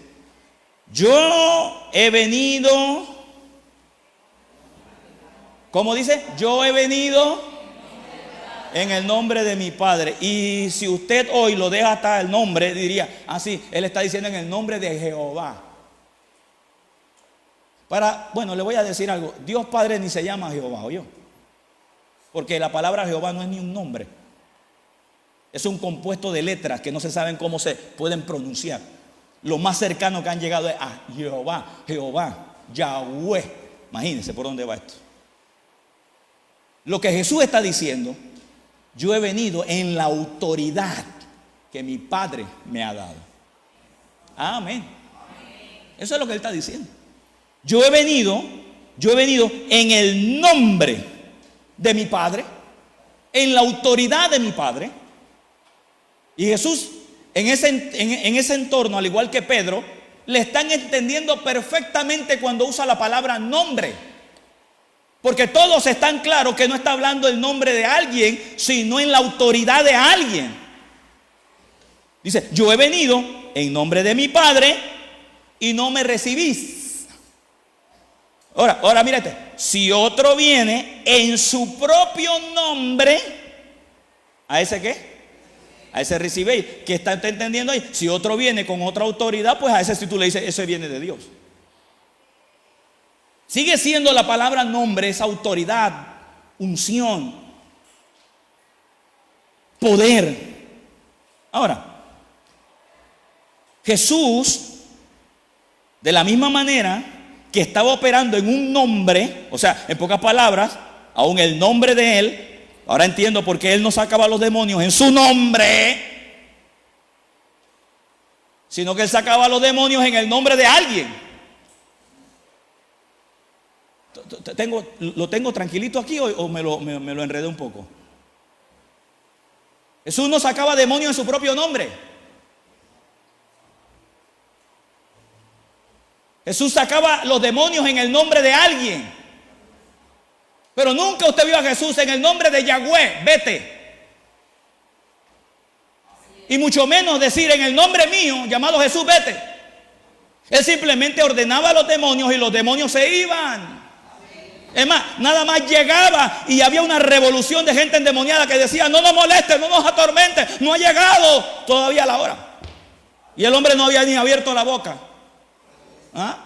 Speaker 1: yo he venido, ¿cómo dice? Yo he venido en el nombre de mi Padre. Y si usted hoy lo deja hasta el nombre, diría, así, él está diciendo en el nombre de Jehová. Bueno, le voy a decir algo, Dios Padre ni se llama Jehová, ¿oyó? Porque la palabra Jehová no es ni un nombre. Es un compuesto de letras que no se saben cómo se pueden pronunciar. Lo más cercano que han llegado es a Jehová, Yahweh. Imagínense por dónde va esto. Lo que Jesús está diciendo, yo he venido en la autoridad que mi Padre me ha dado. Amén. Eso es lo que él está diciendo. Yo he venido en el nombre de mi Padre, en la autoridad de mi Padre. Y Jesús, en ese entorno, al igual que Pedro, le están entendiendo perfectamente cuando usa la palabra nombre. Porque todos están claros que no está hablando el nombre de alguien, sino en la autoridad de alguien. Dice, yo he venido en nombre de mi Padre y no me recibís. Ahora mírate, si otro viene en su propio nombre, ¿a ese qué? A ese recibéis. ¿Qué está entendiendo ahí? Si otro viene con otra autoridad, pues a ese si tú le dices, ese viene de Dios. Sigue siendo la palabra nombre, esa autoridad, unción, poder. Ahora, Jesús, de la misma manera que estaba operando en un nombre, o sea, en pocas palabras, aún el nombre de él, ahora entiendo por qué él no sacaba a los demonios en su nombre, sino que él sacaba a los demonios en el nombre de alguien. ¿Lo tengo tranquilito aquí o me lo enredé un poco? Jesús no sacaba demonios en su propio nombre. Jesús sacaba los demonios en el nombre de alguien. Pero nunca usted vio a Jesús en el nombre de Yahweh, vete. Y mucho menos decir en el nombre mío, llamado Jesús, vete. Él simplemente ordenaba a los demonios y los demonios se iban. Es más, nada más llegaba y había una revolución de gente endemoniada que decía, no nos moleste, no nos atormente, no ha llegado todavía la hora. Y el hombre no había ni abierto la boca. ¿Ah?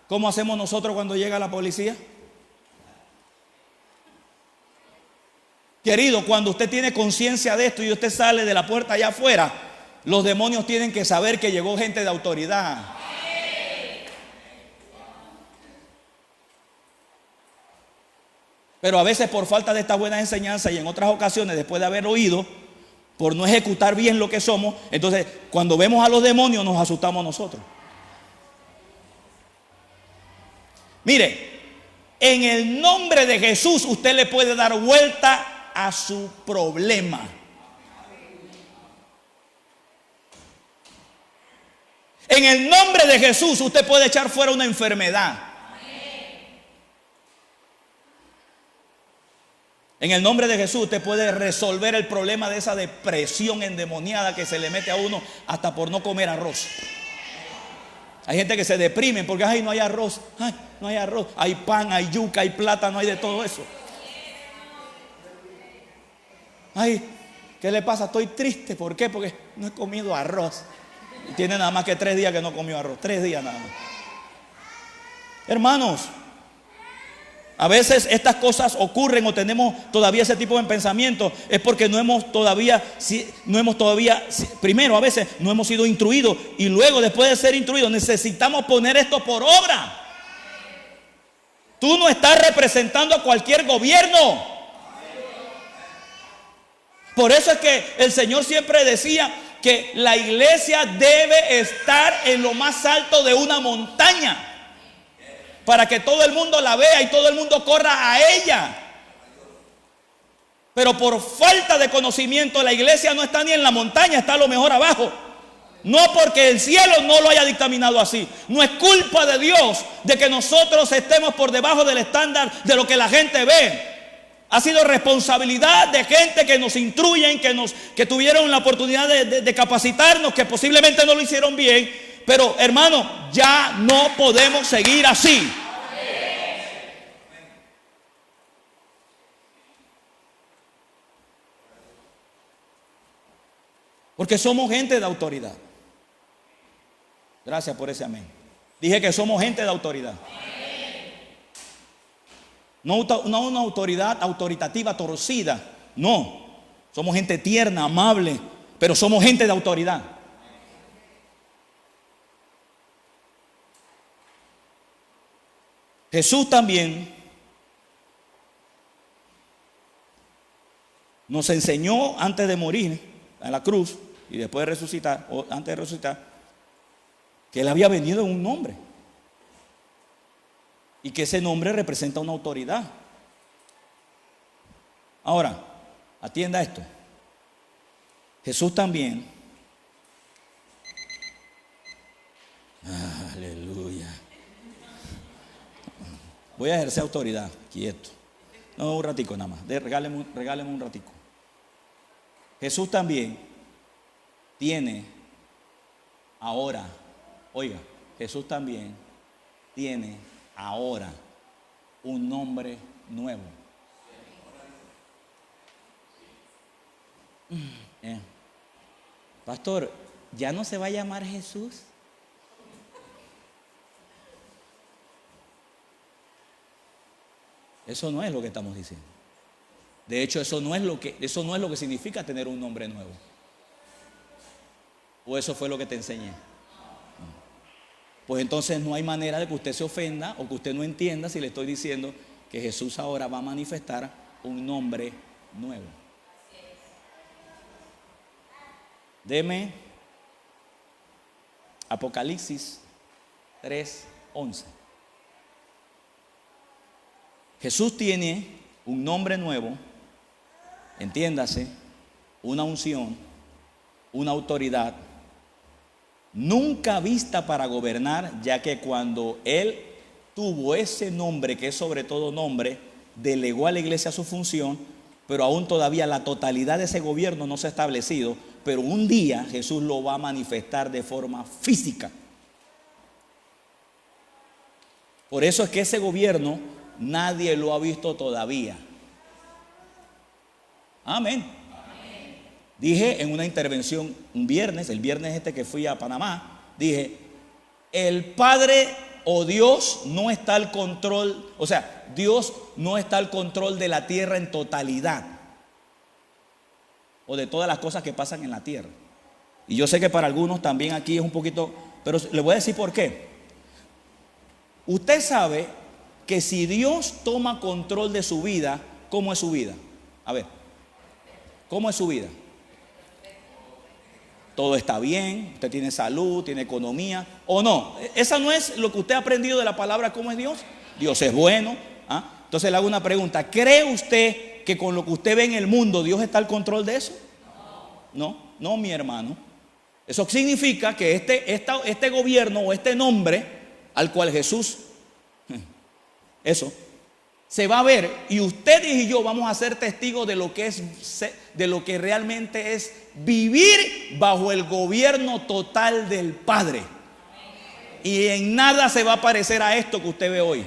Speaker 1: ¿Cómo hacemos nosotros cuando llega la policía? Querido, cuando usted tiene conciencia de esto y usted sale de la puerta allá afuera, los demonios tienen que saber que llegó gente de autoridad. Pero a veces por falta de esta buena enseñanza y en otras ocasiones después de haber oído, por no ejecutar bien lo que somos, entonces cuando vemos a los demonios nos asustamos nosotros. Mire, en el nombre de Jesús usted le puede dar vuelta a su problema. En el nombre de Jesús usted puede echar fuera una enfermedad. En el nombre de Jesús usted puede resolver el problema de esa depresión endemoniada que se le mete a uno hasta por no comer arroz. Hay gente que se deprime porque ay, no hay arroz, ay, no hay arroz, hay pan, hay yuca, hay plátano, hay de todo eso. Ay, ¿qué le pasa? Estoy triste, ¿por qué? Porque no he comido arroz. Y tiene nada más que 3 días que no comió arroz, 3 días nada más. Hermanos, a veces estas cosas ocurren o tenemos todavía ese tipo de pensamiento. Es porque no hemos todavía, primero a veces no hemos sido instruidos. Y luego después de ser instruidos necesitamos poner esto por obra. Tú no estás representando a cualquier gobierno. Por eso es que el Señor siempre decía que la iglesia debe estar en lo más alto de una montaña. para que todo el mundo la vea y todo el mundo corra a ella. Pero por falta de conocimiento, la iglesia no está ni en la montaña, está a lo mejor abajo. No porque el cielo no lo haya dictaminado así. No es culpa de Dios de que nosotros estemos por debajo del estándar de lo que la gente ve. Ha sido responsabilidad de gente que nos instruyen, que tuvieron la oportunidad de capacitarnos, que posiblemente no lo hicieron bien. Pero hermano, ya no podemos seguir así. Porque somos gente de autoridad. Gracias por ese amén. Dije que somos gente de autoridad. No una autoridad autoritativa, torcida. No. Somos gente tierna, amable, pero somos gente de autoridad. Jesús también nos enseñó antes de morir en la cruz y después de resucitar, o antes de resucitar, que Él había venido en un nombre y que ese nombre representa una autoridad. Ahora, atienda esto. Jesús también, aleluya, voy a ejercer autoridad, quieto, no, un ratico nada más, regáleme un ratico. Jesús también tiene ahora, oiga, Jesús también tiene ahora un nombre nuevo. Pastor, ¿ya no se va a llamar Jesús? Eso no es lo que estamos diciendo. De hecho, eso no es lo que significa tener un nombre nuevo. ¿O eso fue lo que te enseñé? Pues entonces no hay manera de que usted se ofenda o que usted no entienda si le estoy diciendo que Jesús ahora va a manifestar un nombre nuevo. Deme Apocalipsis 3:11. Jesús tiene un nombre nuevo, entiéndase, una unción, una autoridad nunca vista para gobernar, ya que cuando Él tuvo ese nombre, que es sobre todo nombre, delegó a la iglesia su función, pero aún todavía la totalidad de ese gobierno no se ha establecido, pero un día Jesús lo va a manifestar de forma física. Por eso es que ese gobierno nadie lo ha visto todavía. Amén. Dije en una intervención el viernes que fui a Panamá, dije, el Padre o Dios no está al control, o sea, Dios no está al control de la tierra en totalidad, o de todas las cosas que pasan en la tierra. Y yo sé que para algunos también aquí es un poquito, pero le voy a decir por qué. Usted sabe que si Dios toma control de su vida, ¿cómo es su vida? A ver, ¿cómo es su vida? Todo está bien, usted tiene salud, tiene economía, ¿o no? Esa no es lo que usted ha aprendido de la palabra, ¿cómo es Dios? Dios es bueno. Entonces le hago una pregunta, ¿cree usted que con lo que usted ve en el mundo Dios está al control de eso? No, mi hermano. Eso significa que este gobierno o este nombre al cual Jesús, eso, se va a ver, y ustedes y yo vamos a ser testigos de lo que realmente es vivir bajo el gobierno total del Padre. Y en nada se va a parecer a esto que usted ve hoy.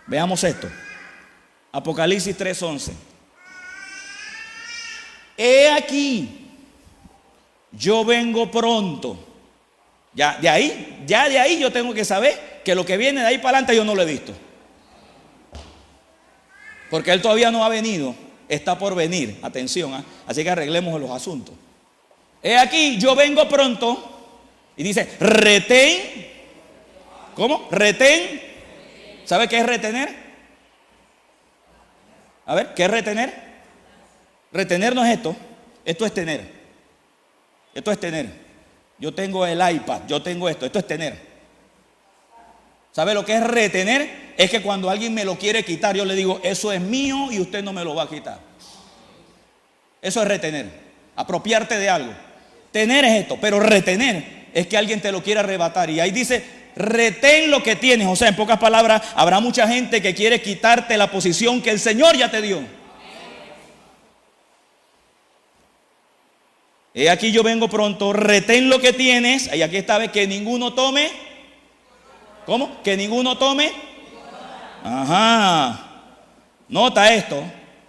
Speaker 1: Veamos esto. Apocalipsis 3:11. He aquí, yo vengo pronto. Ya de ahí yo tengo que saber que lo que viene de ahí para adelante yo no lo he visto. Porque Él todavía no ha venido, está por venir. Atención, así que arreglemos los asuntos. He aquí, yo vengo pronto. Y dice, retén. ¿Cómo? Retén. ¿Sabe qué es retener? A ver, ¿qué es retener? Retener no es esto. Esto es tener. Esto es tener. Yo tengo el iPad, yo tengo esto. Esto es tener. ¿Sabe lo que es retener? Es que cuando alguien me lo quiere quitar, yo le digo, eso es mío y usted no me lo va a quitar. Eso es retener, apropiarte de algo. Tener es esto, pero retener es que alguien te lo quiera arrebatar. Y ahí dice, retén lo que tienes. O sea, en pocas palabras, habrá mucha gente que quiere quitarte la posición que el Señor ya te dio. He aquí yo vengo pronto, retén lo que tienes. Y aquí está, que ninguno tome. ¿Cómo? Que ninguno tome. Ajá. Nota esto.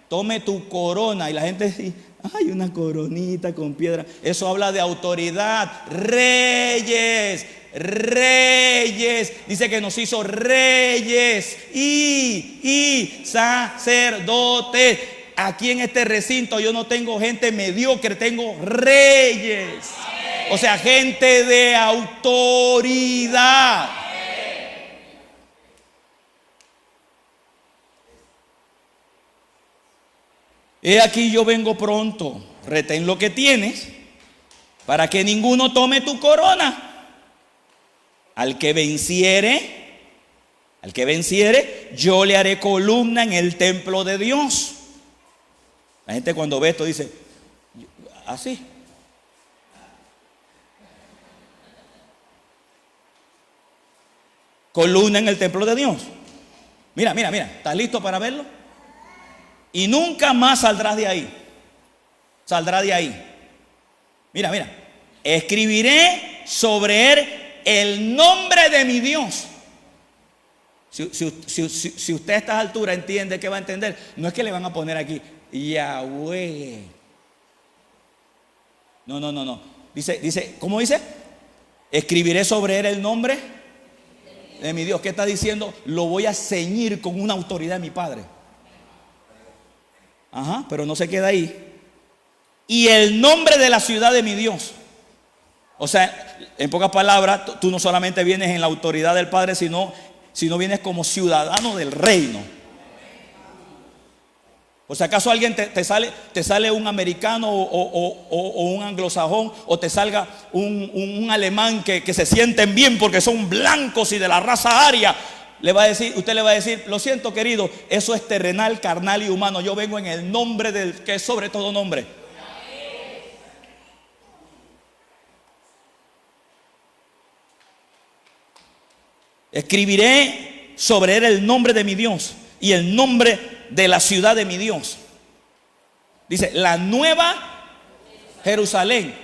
Speaker 1: Tome tu corona. Y la gente dice, ay, una coronita con piedra. Eso habla de autoridad. Reyes. Reyes. Dice que nos hizo reyes y sacerdotes. Aquí en este recinto yo no tengo gente mediocre, tengo reyes. O sea, gente de autoridad. He aquí yo vengo pronto, retén lo que tienes, para que ninguno tome tu corona. Al que venciere, yo le haré columna en el templo de Dios. La gente cuando ve esto dice, así. Columna en el templo de Dios. Mira, ¿estás listo para verlo? Y nunca más saldrás de ahí. Saldrá de ahí. Mira. Escribiré sobre él el nombre de mi Dios. Si usted a estas alturas entiende, ¿qué va a entender? No es que le van a poner aquí Yahweh. No. Dice, ¿cómo dice? Escribiré sobre él el nombre de mi Dios. ¿Qué está diciendo? Lo voy a ceñir con una autoridad de mi Padre. Ajá, pero no se queda ahí. Y el nombre de la ciudad de mi Dios. O sea, en pocas palabras, tú no solamente vienes en la autoridad del Padre, sino vienes como ciudadano del reino. O sea, ¿acaso alguien te sale un americano o un anglosajón, o te salga un alemán que se sienten bien porque son blancos y de la raza aria? Usted le va a decir, lo siento, querido, eso es terrenal, carnal y humano. Yo vengo en el nombre del que es sobre todo nombre. Escribiré sobre él el nombre de mi Dios y el nombre de la ciudad de mi Dios. Dice, la nueva Jerusalén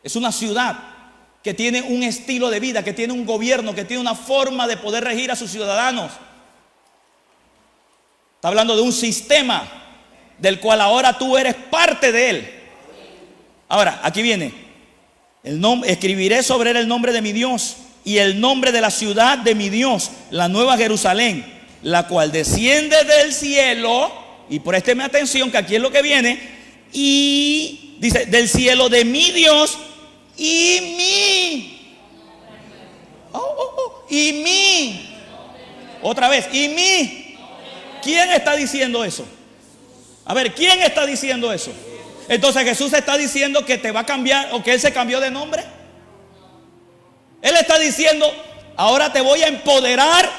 Speaker 1: es una ciudad que tiene un estilo de vida, que tiene un gobierno, que tiene una forma de poder regir a sus ciudadanos. Está hablando de un sistema del cual ahora tú eres parte de él. Ahora, aquí viene, escribiré sobre él el nombre de mi Dios y el nombre de la ciudad de mi Dios, la nueva Jerusalén, la cual desciende del cielo. Y présteme atención que aquí es lo que viene. Y dice, del cielo de mi Dios y mí. Y mí. Otra vez, y mí. ¿Quién está diciendo eso? A ver, ¿quién está diciendo eso? Entonces Jesús está diciendo que te va a cambiar, o que Él se cambió de nombre. Él está diciendo, ahora te voy a empoderar,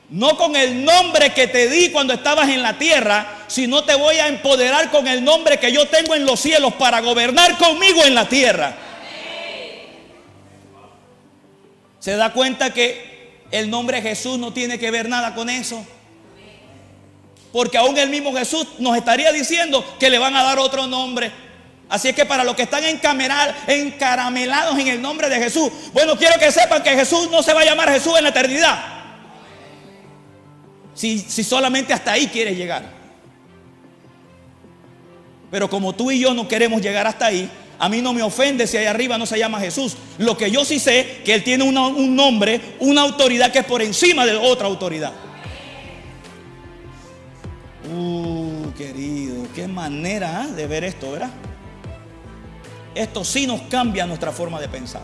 Speaker 1: no con el nombre que te di cuando estabas en la tierra, sino te voy a empoderar con el nombre que yo tengo en los cielos para gobernar conmigo en la tierra. ¿Se da cuenta que el nombre Jesús no tiene que ver nada con eso? Porque aún el mismo Jesús nos estaría diciendo que le van a dar otro nombre. Así es que para los que están encaramelados en el nombre de Jesús, bueno, quiero que sepan que Jesús no se va a llamar Jesús en la eternidad. Si solamente hasta ahí quieres llegar. Pero como tú y yo no queremos llegar hasta ahí, a mí no me ofende si ahí arriba no se llama Jesús. Lo que yo sí sé, que Él tiene un nombre, una autoridad que es por encima de otra autoridad. Querido, qué manera de ver esto, ¿verdad? Esto sí nos cambia nuestra forma de pensar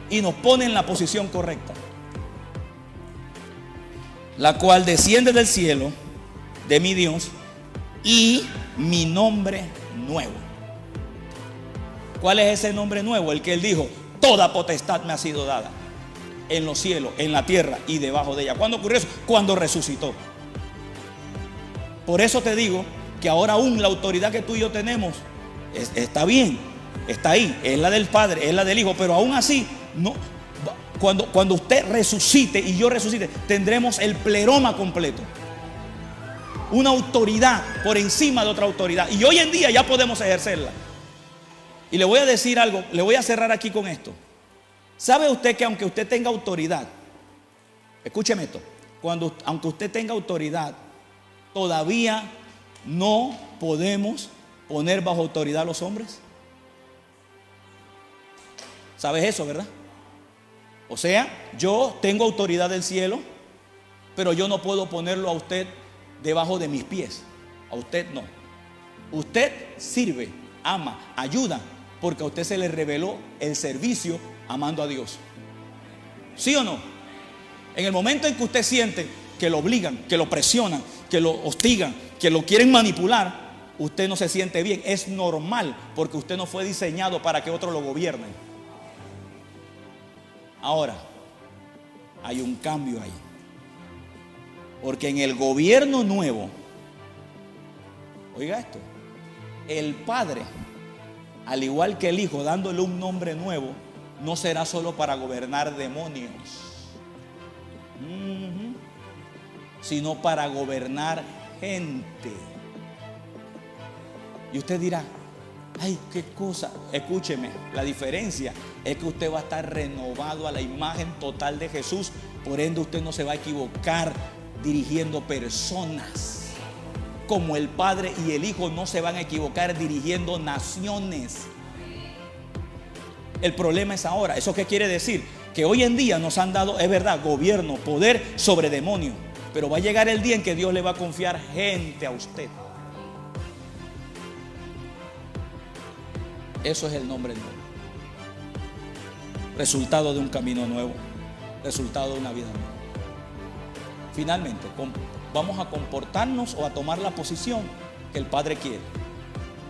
Speaker 1: y nos pone en la posición correcta. La cual desciende del cielo de mi Dios y mi nombre nuevo. ¿Cuál es ese nombre nuevo? El que Él dijo, toda potestad me ha sido dada en los cielos, en la tierra y debajo de ella. ¿Cuándo ocurrió eso? Cuando resucitó. Por eso te digo que ahora aún la autoridad que tú y yo tenemos está bien, está ahí, es la del Padre, es la del Hijo, pero aún así, no, cuando usted resucite y yo resucite, tendremos el pleroma completo. Una autoridad por encima de otra autoridad. Y hoy en día ya podemos ejercerla. Y le voy a decir algo, le voy a cerrar aquí con esto. ¿Sabe usted que aunque usted tenga autoridad, escúcheme esto, aunque usted tenga autoridad, todavía no podemos poner bajo autoridad a los hombres? ¿Sabes eso, verdad? O sea, yo tengo autoridad del cielo, pero yo no puedo ponerlo a usted debajo de mis pies. A usted no. Usted sirve, ama, ayuda, porque a usted se le reveló el servicio amando a Dios. ¿Sí o no? En el momento en que usted siente que lo obligan, que lo presionan, que lo hostigan, que lo quieren manipular, usted no se siente bien. Es normal, porque usted no fue diseñado para que otros lo gobiernen. Ahora, hay un cambio ahí. Porque en el gobierno nuevo, oiga esto, el Padre, al igual que el Hijo, dándole un nombre nuevo, no será solo para gobernar demonios, sino para gobernar gente. Y usted dirá, ay, qué cosa. Escúcheme, la diferencia es que usted va a estar renovado a la imagen total de Jesús. Por ende, usted no se va a equivocar dirigiendo personas, como el Padre y el Hijo no se van a equivocar dirigiendo naciones. El problema es ahora. ¿Eso qué quiere decir? Que hoy en día nos han dado, es verdad, gobierno, poder sobre demonios, pero va a llegar el día en que Dios le va a confiar gente a usted. Eso es el nombre nuevo. Resultado de un camino nuevo, resultado de una vida nueva. Finalmente, vamos a comportarnos o a tomar la posición que el Padre quiere,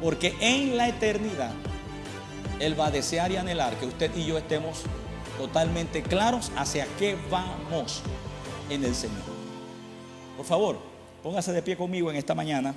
Speaker 1: porque en la eternidad Él va a desear y anhelar que usted y yo estemos totalmente claros hacia qué vamos en el Señor. Por favor, póngase de pie conmigo en esta mañana.